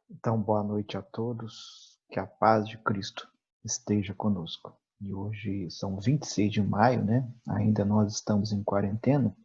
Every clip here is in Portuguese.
Então, boa noite a todos, que a paz de Cristo esteja conosco. E hoje são 26 de maio, né? Ainda nós estamos em quarentena,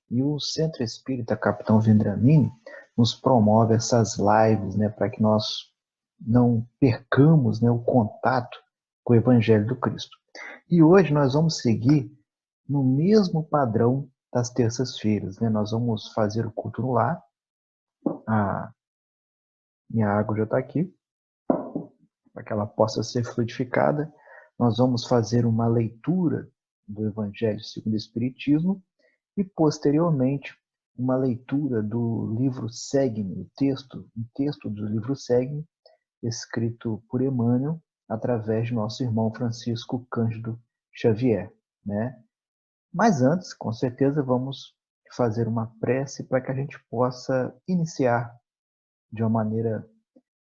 e o Centro Espírita Capitão Vendramini nos promove essas lives, né, para que nós não percamos, né, o contato com o Evangelho do Cristo. E hoje nós vamos seguir no mesmo padrão das terças-feiras, né? Nós vamos fazer o culto no lar. A minha água já está aqui, para que ela possa ser fluidificada. Nós vamos fazer uma leitura do Evangelho segundo o Espiritismo e, posteriormente, uma leitura do livro Segue-me, um texto do livro Segue-me, escrito por Emmanuel, através de nosso irmão Francisco Cândido Xavier, né? Mas antes, com certeza, vamos fazer uma prece para que a gente possa iniciar de uma maneira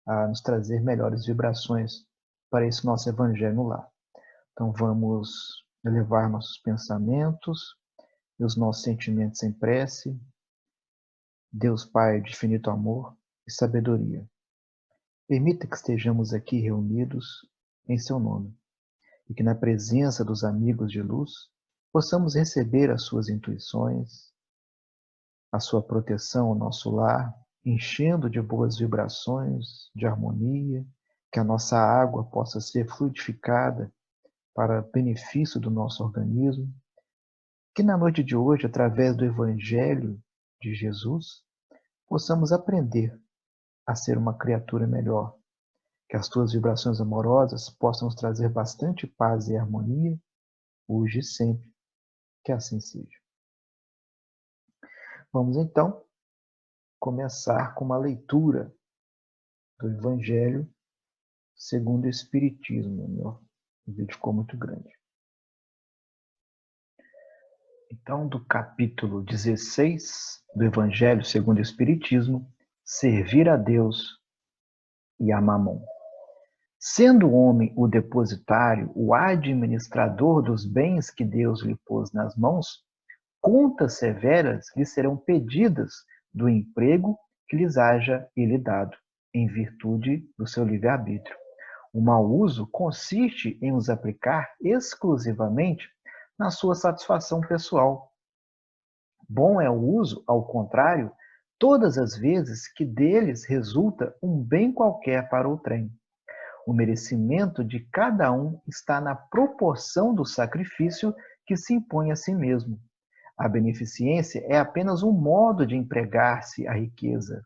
a nos trazer melhores vibrações para esse nosso evangelho no lar. Então vamos elevar nossos pensamentos e os nossos sentimentos em prece. Deus Pai de infinito amor e sabedoria, permita que estejamos aqui reunidos em seu nome e que na presença dos amigos de luz possamos receber as suas intuições, a sua proteção ao nosso lar, enchendo de boas vibrações, de harmonia, que a nossa água possa ser fluidificada para benefício do nosso organismo, que na noite de hoje, através do Evangelho de Jesus, possamos aprender a ser uma criatura melhor, que as tuas vibrações amorosas possam nos trazer bastante paz e harmonia, hoje e sempre, que assim seja. Vamos então começar com uma leitura do Evangelho segundo o Espiritismo. O vídeo ficou muito grande. Então, do capítulo 16 do Evangelho segundo o Espiritismo, servir a Deus e a Mamon. Sendo o homem o depositário, o administrador dos bens que Deus lhe pôs nas mãos, contas severas lhe serão pedidas do emprego que lhes haja ele dado, em virtude do seu livre-arbítrio. O mau uso consiste em os aplicar exclusivamente na sua satisfação pessoal. Bom é o uso, ao contrário, todas as vezes que deles resulta um bem qualquer para o trem. O merecimento de cada um está na proporção do sacrifício que se impõe a si mesmo. A beneficência é apenas um modo de empregar-se a riqueza.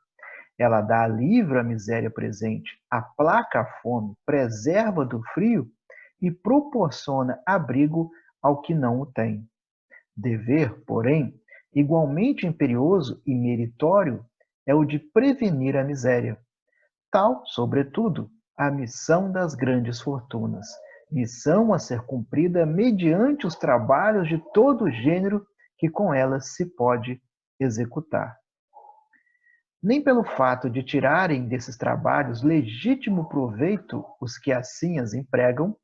Ela dá alívio à miséria presente, aplaca a fome, preserva do frio e proporciona abrigo ao que não o tem. Dever, porém, igualmente imperioso e meritório é o de prevenir a miséria. Tal, sobretudo, a missão das grandes fortunas, missão a ser cumprida mediante os trabalhos de todo gênero que com elas se pode executar. Nem pelo fato de tirarem desses trabalhos legítimo proveito os que assim as empregam,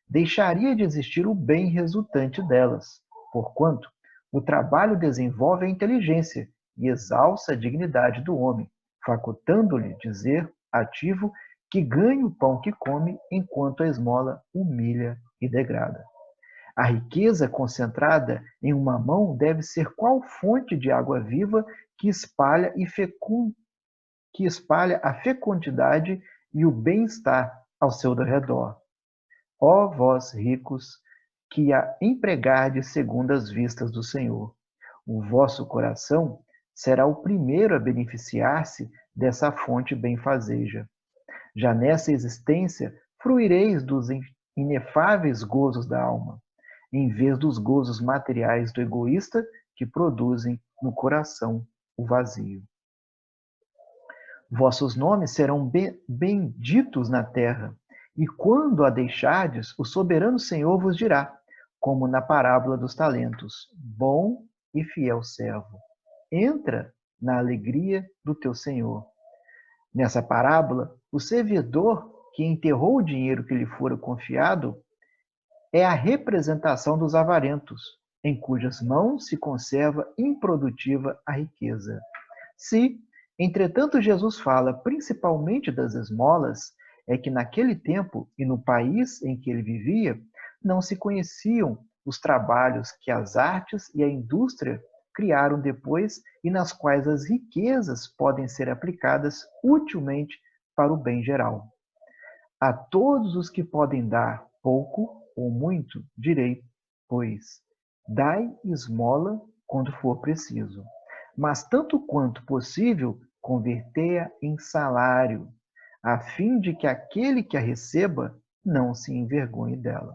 deixaria de existir o bem resultante delas, porquanto o trabalho desenvolve a inteligência e exalça a dignidade do homem, facultando-lhe dizer, ativo, que ganha o pão que come, enquanto a esmola humilha e degrada. A riqueza concentrada em uma mão deve ser qual fonte de água viva que espalha a fecundidade e o bem-estar ao seu redor. Ó vós ricos, que a empregardes segundo as vistas do Senhor, o vosso coração será o primeiro a beneficiar-se dessa fonte benfazeja. Já nessa existência, fruireis dos inefáveis gozos da alma, em vez dos gozos materiais do egoísta que produzem no coração o vazio. Vossos nomes serão benditos na terra, e quando a deixardes, o soberano Senhor vos dirá, como na parábola dos talentos: bom e fiel servo, entra na alegria do teu Senhor. Nessa parábola, o servidor que enterrou o dinheiro que lhe fora confiado é a representação dos avarentos, em cujas mãos se conserva improdutiva a riqueza. Se, Entretanto, Jesus fala principalmente das esmolas, é que naquele tempo e no país em que ele vivia, não se conheciam os trabalhos que as artes e a indústria criaram depois e nas quais as riquezas podem ser aplicadas utilmente para o bem geral. A todos os que podem dar pouco ou muito, direi, pois, dai esmola quando for preciso. Mas tanto quanto possível, convertei-a em salário, a fim de que aquele que a receba não se envergonhe dela.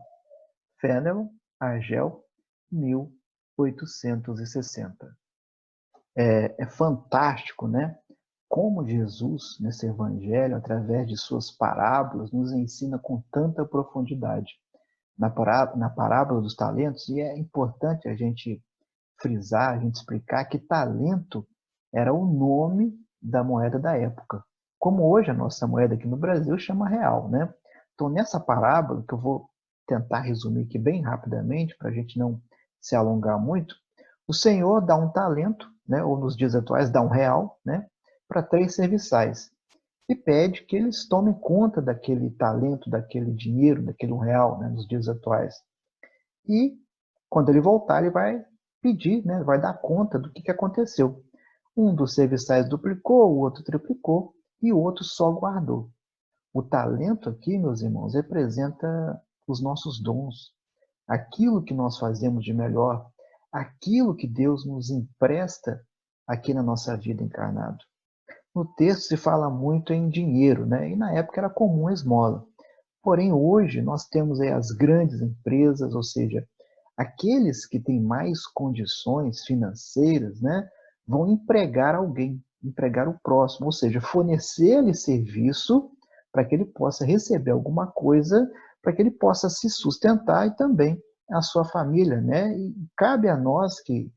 Fennel, Argel, 1860. É fantástico, né? Como Jesus, nesse evangelho, através de suas parábolas, nos ensina com tanta profundidade. Na parábola dos talentos, e é importante a gente frisar, a gente explicar que talento era o nome da moeda da época. Como hoje a nossa moeda aqui no Brasil chama real, né? Então, nessa parábola, que eu vou tentar resumir aqui bem rapidamente, para a gente não se alongar muito, o Senhor dá um talento, né, ou nos dias atuais dá um real, né, para 3 serviçais e pede que eles tomem conta daquele talento, daquele dinheiro, daquele real, né, nos dias atuais. E quando ele voltar, ele vai pedir, né, vai dar conta do que aconteceu. Um dos serviçais duplicou, o outro triplicou e o outro só guardou. O talento aqui, meus irmãos, representa os nossos dons, aquilo que nós fazemos de melhor, aquilo que Deus nos empresta aqui na nossa vida encarnado. No texto se fala muito em dinheiro, né? E na época era comum a esmola. Porém, hoje nós temos aí as grandes empresas, ou seja, aqueles que têm mais condições financeiras, né, vão empregar alguém, empregar o próximo, ou seja, fornecer-lhe serviço para que ele possa receber alguma coisa, para que ele possa se sustentar e também a sua família, né? E cabe a nós que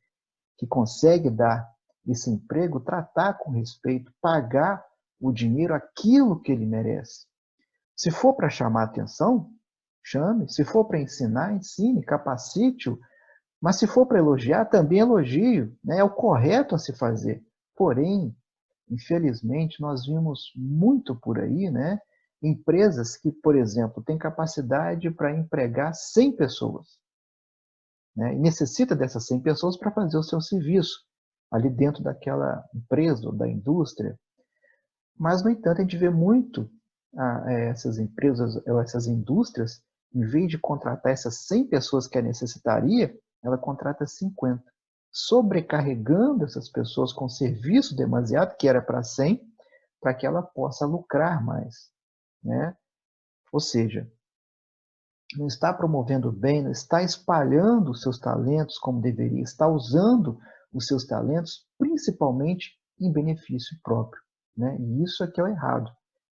consegue dar esse emprego, tratar com respeito, pagar o dinheiro aquilo que ele merece. Se for para chamar atenção, chame. Se for para ensinar, ensine, capacite-o. Mas se for para elogiar, também elogio. Né? É o correto a se fazer. Porém, infelizmente, nós vimos muito por aí, né? Empresas que, por exemplo, têm capacidade para empregar 100 pessoas. Né? E necessita dessas 100 pessoas para fazer o seu serviço ali dentro daquela empresa ou da indústria. Mas, no entanto, a gente vê muito essas empresas, ou essas indústrias, em vez de contratar essas 100 pessoas que ela necessitaria, ela contrata 50, sobrecarregando essas pessoas com serviço demasiado, que era para 100, para que ela possa lucrar mais. Né? Ou seja, não está promovendo bem, não está espalhando os seus talentos como deveria, está usando os seus talentos principalmente em benefício próprio. Né? E isso é que é o errado,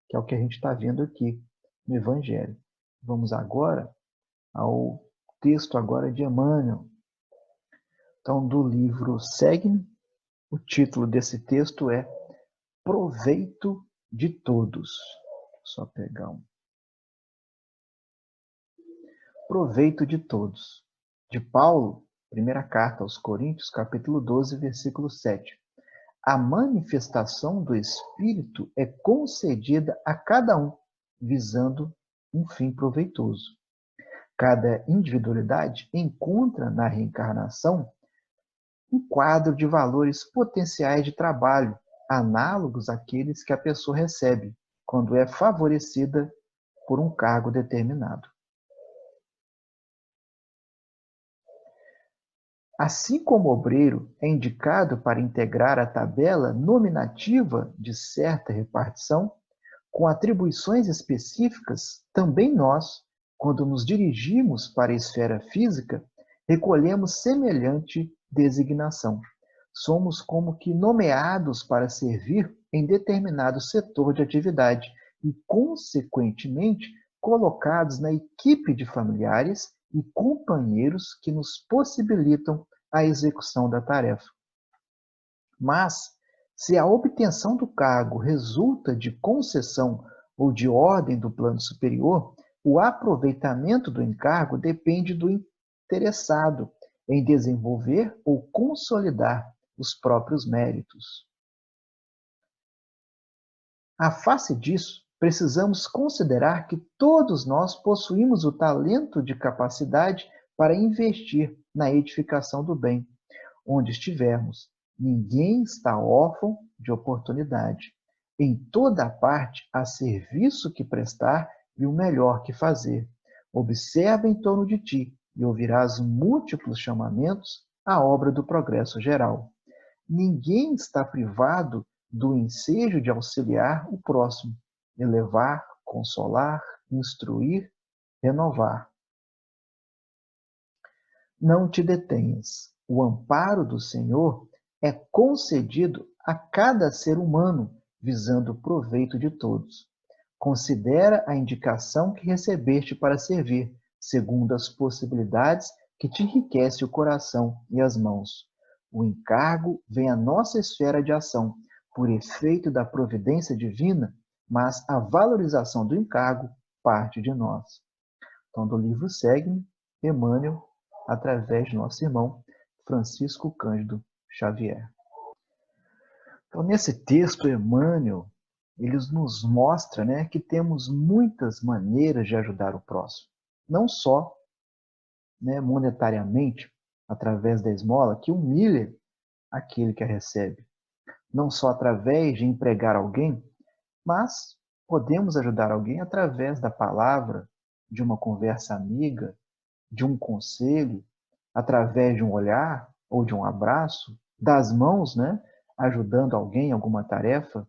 que é o que a gente está vendo aqui no Evangelho. Vamos agora ao texto agora de Emmanuel. Então, do livro Segue-me, o título desse texto é Proveito de Todos. Só pegar um. Proveito de Todos. De Paulo, primeira carta aos Coríntios, capítulo 12, versículo 7. A manifestação do Espírito é concedida a cada um, visando um fim proveitoso. Cada individualidade encontra na reencarnação um quadro de valores potenciais de trabalho, análogos àqueles que a pessoa recebe quando é favorecida por um cargo determinado. Assim como o obreiro é indicado para integrar a tabela nominativa de certa repartição, com atribuições específicas, também nós, quando nos dirigimos para a esfera física, recolhemos semelhante designação. Somos como que nomeados para servir em determinado setor de atividade e, consequentemente, colocados na equipe de familiares e companheiros que nos possibilitam a execução da tarefa. Mas, se a obtenção do cargo resulta de concessão ou de ordem do plano superior, o aproveitamento do encargo depende do interessado em desenvolver ou consolidar os próprios méritos. À face disso, precisamos considerar que todos nós possuímos o talento de capacidade para investir na edificação do bem, onde estivermos. Ninguém está órfão de oportunidade. Em toda parte há serviço que prestar e o melhor que fazer. Observa em torno de ti e ouvirás múltiplos chamamentos à obra do progresso geral. Ninguém está privado do ensejo de auxiliar o próximo, elevar, consolar, instruir, renovar. Não te detenhas. O amparo do Senhor é concedido a cada ser humano, visando o proveito de todos. Considera a indicação que recebeste para servir, segundo as possibilidades que te enriquece o coração e as mãos. O encargo vem à nossa esfera de ação, por efeito da providência divina, mas a valorização do encargo parte de nós. Então, do livro Segue-me, Emmanuel, através de nosso irmão Francisco Cândido Xavier. Então, nesse texto, Emmanuel, ele nos mostra, né, que temos muitas maneiras de ajudar o próximo. Não só, né, monetariamente, através da esmola, que humilha aquele que a recebe. Não só através de empregar alguém, mas podemos ajudar alguém através da palavra, de uma conversa amiga, de um conselho, através de um olhar ou de um abraço, das mãos, né, ajudando alguém em alguma tarefa.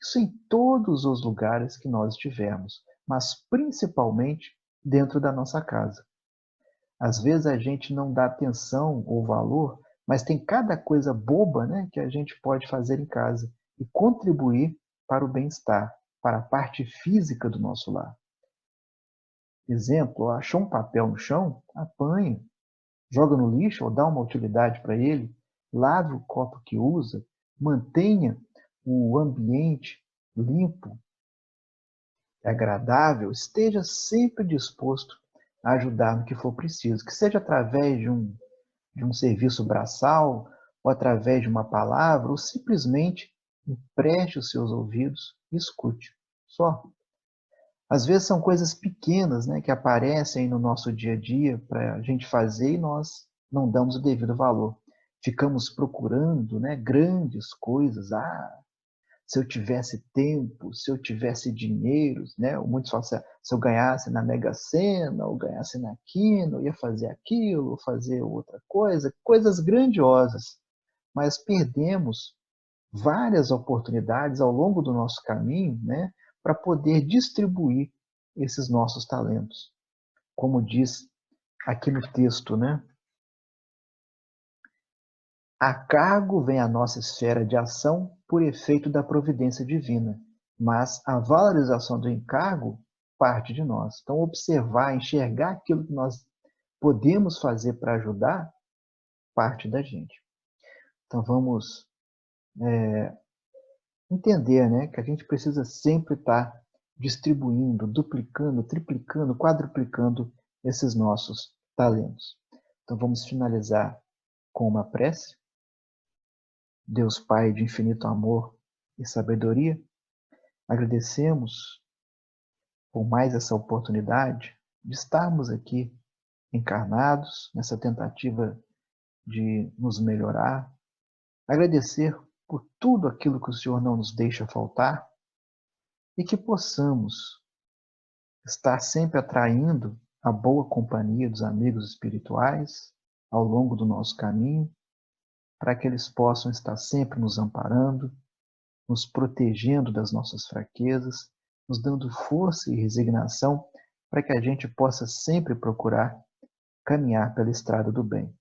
Isso em todos os lugares que nós estivermos, mas principalmente dentro da nossa casa. Às vezes a gente não dá atenção ou valor, mas tem cada coisa boba, né, que a gente pode fazer em casa e contribuir para o bem-estar, para a parte física do nosso lar. Exemplo, achou um papel no chão? Apanha, joga no lixo ou dá uma utilidade para ele, lave o copo que usa, mantenha o ambiente limpo, agradável, esteja sempre disposto a ajudar no que for preciso, que seja através de um serviço braçal, ou através de uma palavra, ou simplesmente empreste os seus ouvidos e escute. Só. Às vezes são coisas pequenas, né, que aparecem no nosso dia a dia para a gente fazer e nós não damos o devido valor. Ficamos procurando, né, grandes coisas. Ah, se eu tivesse tempo, se eu tivesse dinheiro, né? Muitos falam assim, se eu ganhasse na Mega Sena, ou ganhasse na Quina, eu ia fazer aquilo, fazer outra coisa, coisas grandiosas. Mas perdemos várias oportunidades ao longo do nosso caminho, né, para poder distribuir esses nossos talentos. Como diz aqui no texto, né? A cargo vem a nossa esfera de ação por efeito da providência divina, mas a valorização do encargo parte de nós. Então, observar, enxergar aquilo que nós podemos fazer para ajudar, parte da gente. Então, vamos entender, né, que a gente precisa sempre estar distribuindo, duplicando, triplicando, quadruplicando esses nossos talentos. Então, vamos finalizar com uma prece. Deus Pai de infinito amor e sabedoria, agradecemos por mais essa oportunidade de estarmos aqui encarnados nessa tentativa de nos melhorar. Agradecer por tudo aquilo que o Senhor não nos deixa faltar e que possamos estar sempre atraindo a boa companhia dos amigos espirituais ao longo do nosso caminho, para que eles possam estar sempre nos amparando, nos protegendo das nossas fraquezas, nos dando força e resignação para que a gente possa sempre procurar caminhar pela estrada do bem.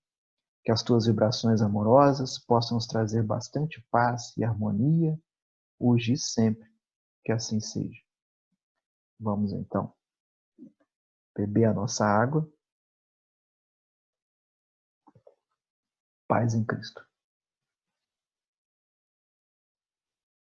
Que as tuas vibrações amorosas possam nos trazer bastante paz e harmonia, hoje e sempre, que assim seja. Vamos então beber a nossa água. Paz em Cristo.